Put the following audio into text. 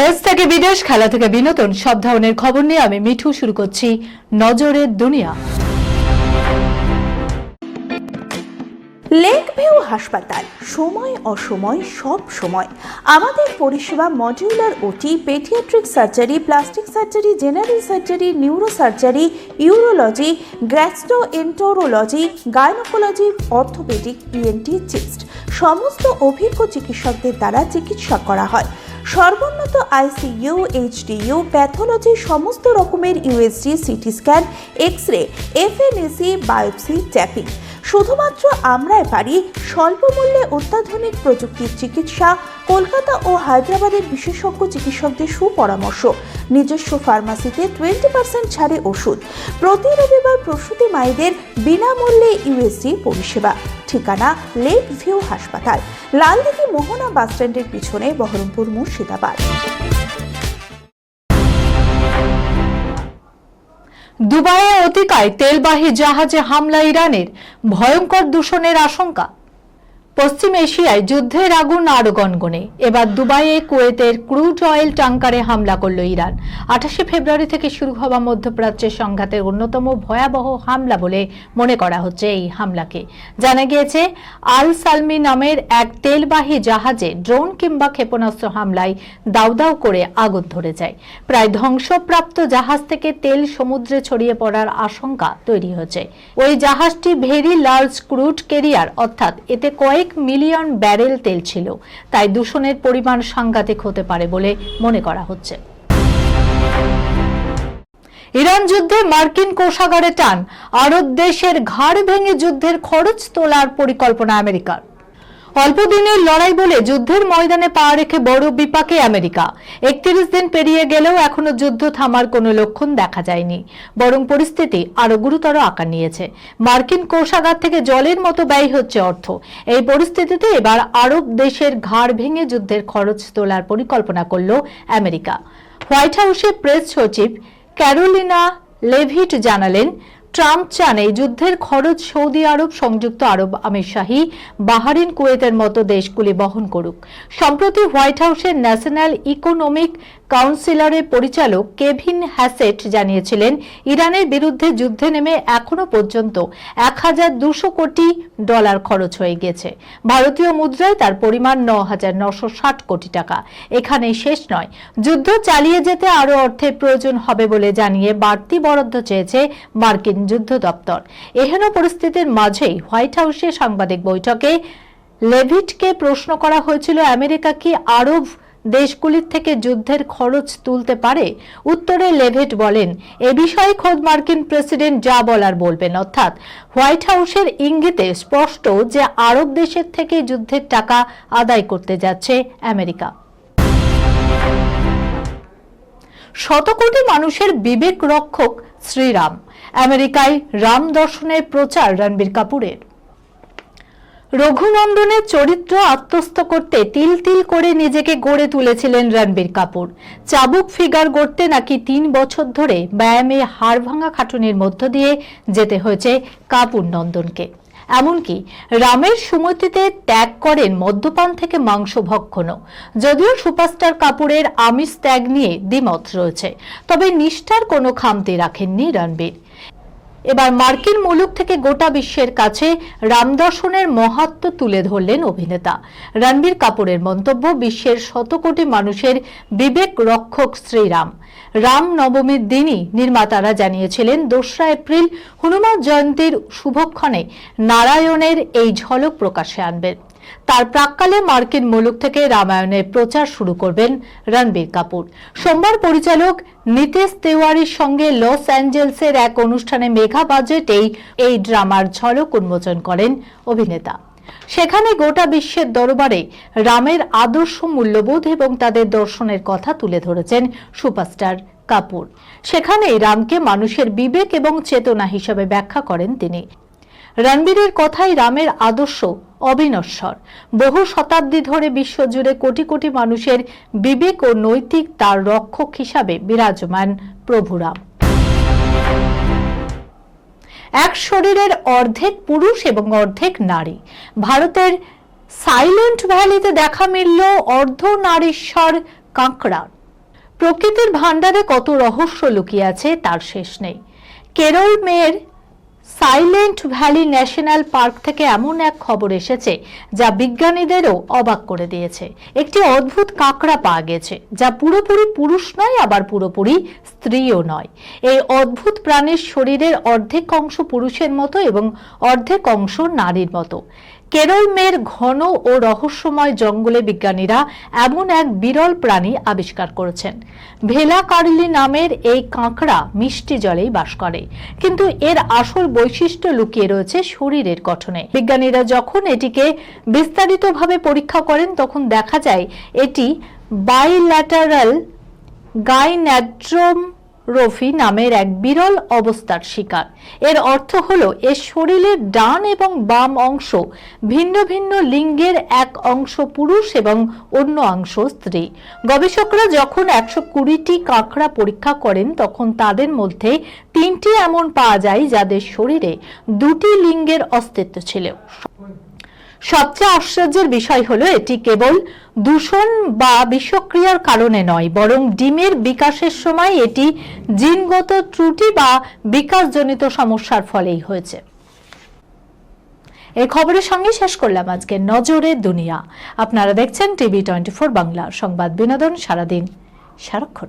দেশ থেকে বিদেশ, খেলা থেকে বিনোদন, সব ধরনের খবর নিয়ে আমি মিঠু শুরু করছি নজরের দুনিয়া। লেক ভিউ হাসপাতাল, সময় অসময় সব সময় আমাদের পরিষেবা modular OT, paediatric surgery, plastic surgery, general surgery, neuro surgery, urology, gastroenterology, gynaecology, orthopaedic, ENT, chest সমস্ত অভিজ্ঞ চিকিৎসকদের দ্বারা চিকিৎসা করা হয়। সর্বোন্নত আইসিইউ, এইচডিইউ, প্যাথোলজি, সমস্ত রকমের USG, CT scan, X ray, FNAC, biopsy, tapping. শুধুমাত্র আমরাই পারি স্বল্প মূল্যে অত্যাধুনিক প্রযুক্তির চিকিৎসা, কলকাতা ও হায়দ্রাবাদের বিশেষজ্ঞ চিকিৎসকদের সুপরামর্শ, নিজস্ব ফার্মাসিতে 20% ছাড়ে ওষুধ, প্রতি রবিবার প্রসূতি মায়েদের বিনামূল্যে ইউএসজি পরিষেবা। ঠিকানা লেক ভিউ হাসপাতাল, লালদিঘি মোহনা বাসস্ট্যান্ডের পিছনে, বহরমপুর, মুর্শিদাবাদ। দুবাইয়ে অতিকায় তেলবাহী জাহাজে হামলা, ইরানের ভয়ঙ্কর দূষণের আশঙ্কা। পশ্চিম এশিয়ায় যুদ্ধের আগুন আরো গনগনে। এবার দুবাইয়ে কুয়েতের ক্রুড অয়েল ট্যাঙ্কারে হামলা করল ইরান। 28 ফেব্রুয়ারি থেকে শুরু হওয়া মধ্যপ্রাচ্যের সংঘাতের অন্যতম ভয়াবহ হামলা বলে মনে করা হচ্ছে এই হামলাকে। জানা গিয়েছে, আল সালমি নামের এক তেলবাহী জাহাজে ড্রোন কিংবা ক্ষেপণাস্ত্র হামলায় দাউ দাউ করে আগুন ধরে যায়। প্রায় ধ্বংসপ্রাপ্ত জাহাজ থেকে তেল সমুদ্রে ছড়িয়ে পড়ার আশঙ্কা তৈরি হয়েছে। ওই জাহাজটি ভেরি লার্জ ক্রুড ক্যারিয়ার, অর্থাৎ এতে কয়েক মিলিয়ন ব্যারেল তেল ছিল। তাই দূষণের পরিমাণ সাংঘাতিক হতে পারে বলে মনে করা হচ্ছে। ইরান যুদ্ধে মার্কিন কোষাগারে টান, আরব দেশের ঘাড় ভেঙে যুদ্ধের খরচ তোলার পরিকল্পনা আমেরিকার। অল্প দিনের লড়াই বলে যুদ্ধের ময়দানে পা রেখে বড় বিপাকে আমেরিকা। 31 দিন পেরিয়ে গেলেও এখনো যুদ্ধ থামার কোনো লক্ষণ দেখা যায়নি, বরং পরিস্থিতি আরো গুরুতর আকার নিয়েছে। মার্কিন কোষাগার থেকে জলের মতো ব্যয় হচ্ছে অর্থ। এই পরিস্থিতিতে এবার আরব দেশের ঘাড় ভেঙে যুদ্ধের খরচ তোলার পরিকল্পনা করল আমেরিকা। হোয়াইট হাউসে প্রেস সচিব ক্যারোলিনা লেভিট জানালেন, ট্রাম্প চান এই যুদ্ধের খরচ সৌদি আরব, সংযুক্ত আরব আমিরশাহী, বাহরিন, কুয়েতের মতো দেশগুলি বহন করুক। সম্প্রতি হোয়াইট হাউসের ন্যাশনাল ইকোনমিক কাউন্সিলরের পরিচালক কেভিন হ্যাসেট জানিয়েছিলেন, ইরানের বিরুদ্ধে যুদ্ধে নেমে এখনো পর্যন্ত $1200 কোটি খরচ হয়ে গেছে। ভারতীয় মুদ্রায় তার পরিমাণ 9960 কোটি টাকা। এখানেই শেষ নয়, যুদ্ধ চালিয়ে যেতে আরো অর্থের প্রয়োজন হবে বলে জানিয়ে বাড়তি বরাদ্দ চেয়েছে মার্কিন যুদ্ধ দপ্তর। এহেন পরিস্থিতির মাঝেই হোয়াইট হাউসে সাংবাদিক বৈঠকে লেভিটকে প্রশ্ন করা হয়েছিল, আমেরিকা কি আরব দেশগুলির থেকে যুদ্ধের খরচ তুলতে পারে? উত্তরে লেভিট বলেন, এ বিষয়ে খোদ মার্কিন প্রেসিডেন্ট যা বলার বলবেন। অর্থাৎ হোয়াইট হাউসের ইঙ্গিতে স্পষ্ট যে আরব দেশের থেকে যুদ্ধের টাকা আদায় করতে যাচ্ছে আমেরিকা। শত কোটি মানুষের বিবেক রক্ষক শ্রীরাম। আমেরিকায় রাম দর্শনের প্রচার রণবীর কাপুরের। রঘুনন্দনের চরিত্র আত্মস্থ করতে তিল তিল করে নিজেকে গড়ে তুলেছিলেন রণবীর কাপুর। চাবুক ফিগার গড়তে নাকি 3 বছর ধরে ব্যায়ামে হাড় ভাঙা খাটুনির মধ্য দিয়ে যেতে হয়েছে কাপুর নন্দনকে। এমনকি রামের সুমতিতে ত্যাগ করেন মদ্যপান থেকে মাংস ভক্ষণও। যদিও সুপারস্টার কাপুরের আমিষ ত্যাগ নিয়ে দ্বিমত রয়েছে, তবে নিষ্ঠার কোনো খামতি রাখেননি রণবীর। এবার মার্কিন মুলুক থেকে গোটা বিশ্বের কাছে রামদর্শনের মাহাত্ম্য তুলে ধরলেন অভিনেতা। রণবীর কাপুরের মন্তব্য, বিশ্বের শত কোটি মানুষের বিবেক রক্ষক শ্রীরাম। রাম নবমীর দিনই নির্মাতারা জানিয়েছিলেন, 2রা এপ্রিল হনুমান জয়ন্তীর শুভক্ষণে নারায়ণের এই ঝলক প্রকাশ্যে আনবেন। তার প্রাক্কালে মার্কিন মুলুক থেকে রামায়ণের প্রচার শুরু করবেন রণবীর কাপুর। সোমবার পরিচালক নিতেশ তেওয়ারির সঙ্গে লস অ্যাঞ্জেলসের এক অনুষ্ঠানে মেগা বাজেটে এই ড্রামার ঝলক উন্মোচন করেন অভিনেতা। সেখানে গোটা বিশ্বের দরবারে রামের আদর্শ, মূল্যবোধ এবং তাদের দর্শনের কথা তুলে ধরেছেন সুপারস্টার কাপুর। সেখানেই রামকে মানুষের বিবেক এবং চেতনা হিসেবে ব্যাখ্যা করেন তিনি। রণবীরের কথাই রামের আদর্শ অবিনশ্বর। বহু শতাব্দী ধরে বিশ্বজুড়ে কোটি কোটি মানুষের বিবেক ও নৈতিক তার রক্ষক হিসাবে বিরাজমান প্রভু রাম। এক শরীরের অর্ধেক পুরুষ এবং অর্ধেক নারী। ভারতের সাইলেন্ট ভ্যালিতে দেখা মিলল অর্ধনারীশ্বর কাঁকড়ার। প্রকৃতির ভাণ্ডারে কত রহস্য লুকিয়ে আছে তার শেষ নেই। কেরল মেয়ের সাইলেন্ট ভ্যালি ন্যাশনাল পার্ক থেকে এমন এক খবর এসেছে যা বিজ্ঞানীদেরও অবাক করে দিয়েছে। একটি অদ্ভুত কাঁকড়া পাওয়া গেছে যা পুরোপুরি পুরুষ নয়, আবার পুরোপুরি স্ত্রীও নয়। এই অদ্ভুত প্রাণীর শরীরের অর্ধেক অংশ পুরুষের মতো এবং অর্ধেক অংশ নারীর মতো। কেরল মেয়ের ঘন ও রহস্যময় জঙ্গলে বিজ্ঞানীরা এমন এক বিরল প্রাণী আবিষ্কার করেছেন। ভেলা কার্লি নামের এই কাঁকড়া মিষ্টি জলেই বাস করে, কিন্তু এর আসল বৈশিষ্ট্য লুকিয়ে রয়েছে শরীরের গঠনে। বিজ্ঞানীরা যখন এটিকে বিস্তারিতভাবে পরীক্ষা করেন তখন দেখা যায় এটি বাইল্যাটারাল গাইন্যাড্রোমরফি নামের এক বিরল অবস্থার শিকার। এর অর্থ হলো এর শরীরের ডান এবং বাম অংশ ভিন্ন ভিন্ন লিঙ্গের, এক অংশ পুরুষ এবং অন্য অংশ স্ত্রী। গবেষকরা যখন 120টি কাঁকড়া পরীক্ষা করেন তখন তাদের মধ্যে 3টি এমন পাওয়া যায় যাদের শরীরে 2টি লিঙ্গের অস্তিত্ব ছিল। সবচেয়ে আশ্চর্যের বিষয় হলো এটি কেবল দূষণ বা বিষক্রিয়ার কারণে নয়, বরং ডিমের বিকাশের সময় এটি জিনগত ত্রুটি বা বিকাশজনিত সমস্যার ফলেই হয়েছে। এই খবরের সঙ্গে শেষ করলাম আজকে নজরে দুনিয়া। আপনারা দেখছেন টিভি 24 বাংলা, সংবাদ বিনোদন সারাদিন সারাক্ষণ।